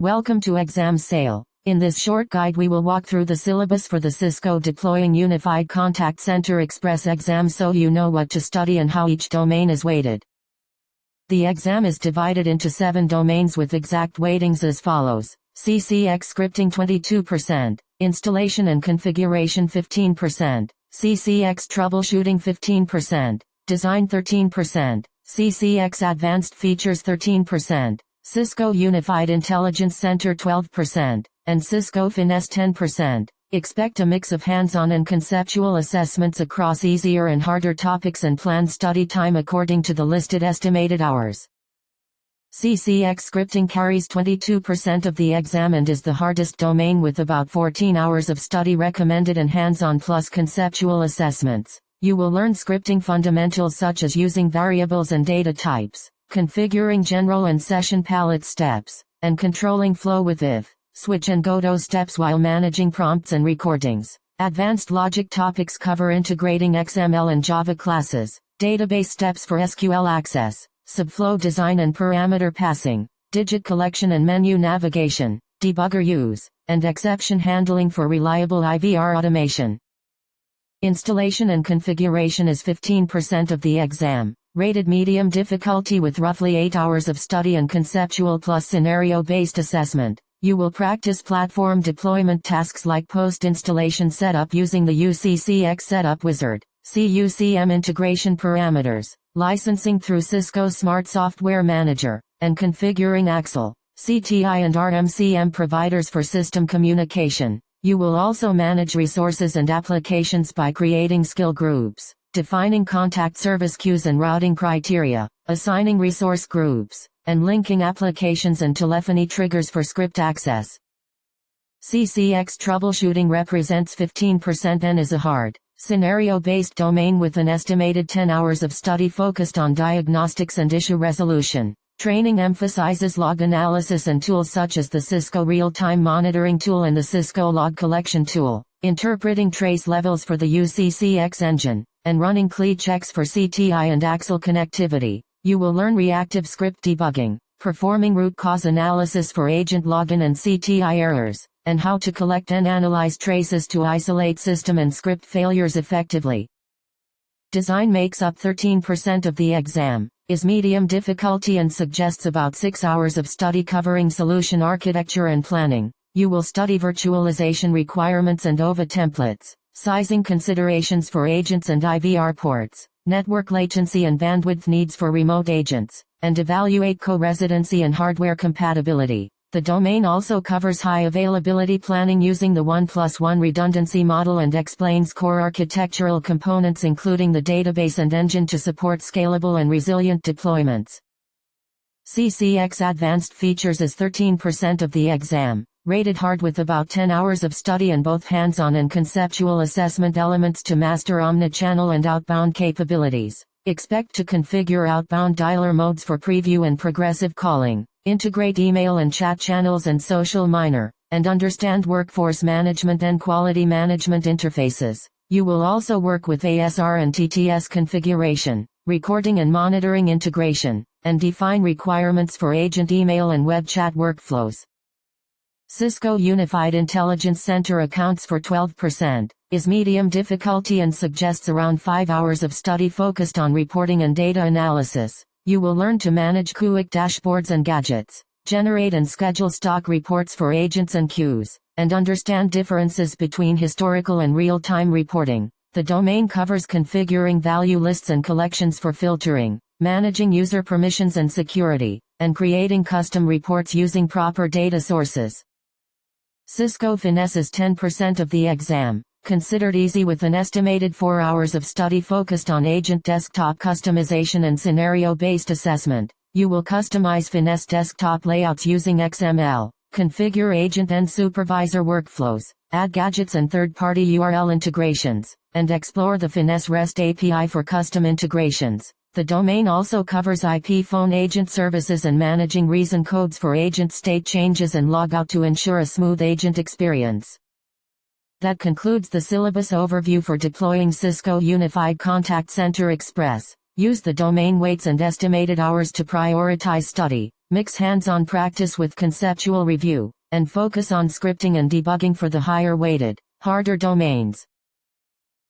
Welcome to Exam Sale. In this short guide we will walk through the syllabus for the Cisco Deploying Unified Contact Center Express exam so you know what to study and how each domain is weighted. The exam is divided into 7 domains with exact weightings as follows: UCCX scripting 22%, installation and configuration 15%, UCCX troubleshooting 15%, design 13%, UCCX advanced features 13%, Cisco Unified Intelligence Center 12%, and Cisco Finesse 10%. Expect a mix of hands-on and conceptual assessments across easier and harder topics and plan study time according to the listed estimated hours. UCCX scripting carries 22% of the exam and is the hardest domain with about 14 hours of study recommended and hands-on plus conceptual assessments. You will learn scripting fundamentals such as using variables and data types, configuring general and session palette steps, and controlling flow with if, switch and goto steps while managing prompts and recordings. Advanced logic topics cover integrating XML and Java classes, database steps for SQL access, subflow design and parameter passing, digit collection and menu navigation, debugger use, and exception handling for reliable IVR automation. Installation and configuration is 15% of the exam. Rated medium difficulty with roughly 8 hours of study and conceptual plus scenario-based assessment. You will practice platform deployment tasks like post-installation setup using the UCCX setup wizard, CUCM integration parameters, licensing through Cisco Smart Software Manager, and configuring AXL, CTI and RMCM providers for system communication. You will also manage resources and applications by creating skill groups, defining contact service queues and routing criteria, assigning resource groups, and linking applications and telephony triggers for script access. UCCX troubleshooting represents 15% and is a hard, scenario-based domain with an estimated 10 hours of study focused on diagnostics and issue resolution. Training emphasizes log analysis and tools such as the Cisco Real-Time Monitoring Tool and the Cisco Log Collection Tool, interpreting trace levels for the UCCX engine, and running CLI checks for CTI and AXL connectivity. You will learn reactive script debugging, performing root cause analysis for agent login and CTI errors, and how to collect and analyze traces to isolate system and script failures effectively. Design makes up 13% of the exam, is medium difficulty and suggests about 6 hours of study covering solution architecture and planning. You will study virtualization requirements and OVA templates, sizing considerations for agents and IVR ports, network latency and bandwidth needs for remote agents, and evaluate co-residency and hardware compatibility. The domain also covers high availability planning using the 1+1 redundancy model and explains core architectural components including the database and engine to support scalable and resilient deployments. UCCX advanced features is 13% of the exam. Rated hard with about 10 hours of study and both hands-on and conceptual assessment elements to master omnichannel and outbound capabilities. Expect to configure outbound dialer modes for preview and progressive calling, integrate email and chat channels and social miner, and understand workforce management and quality management interfaces. You will also work with ASR and TTS configuration, recording and monitoring integration, and define requirements for agent email and web chat workflows. Cisco Unified Intelligence Center accounts for 12%, is medium difficulty and suggests around 5 hours of study focused on reporting and data analysis. You will learn to manage QUIC dashboards and gadgets, generate and schedule stock reports for agents and queues, and understand differences between historical and real-time reporting. The domain covers configuring value lists and collections for filtering, managing user permissions and security, and creating custom reports using proper data sources. Cisco Finesse is 10% of the exam, considered easy with an estimated 4 hours of study focused on agent desktop customization and scenario-based assessment. You will customize Finesse desktop layouts using XML, configure agent and supervisor workflows, add gadgets and third-party URL integrations, and explore the Finesse REST API for custom integrations. The domain also covers IP phone agent services and managing reason codes for agent state changes and logout to ensure a smooth agent experience. That concludes the syllabus overview for deploying Cisco Unified Contact Center Express. Use the domain weights and estimated hours to prioritize study, mix hands-on practice with conceptual review, and focus on scripting and debugging for the higher weighted, harder domains.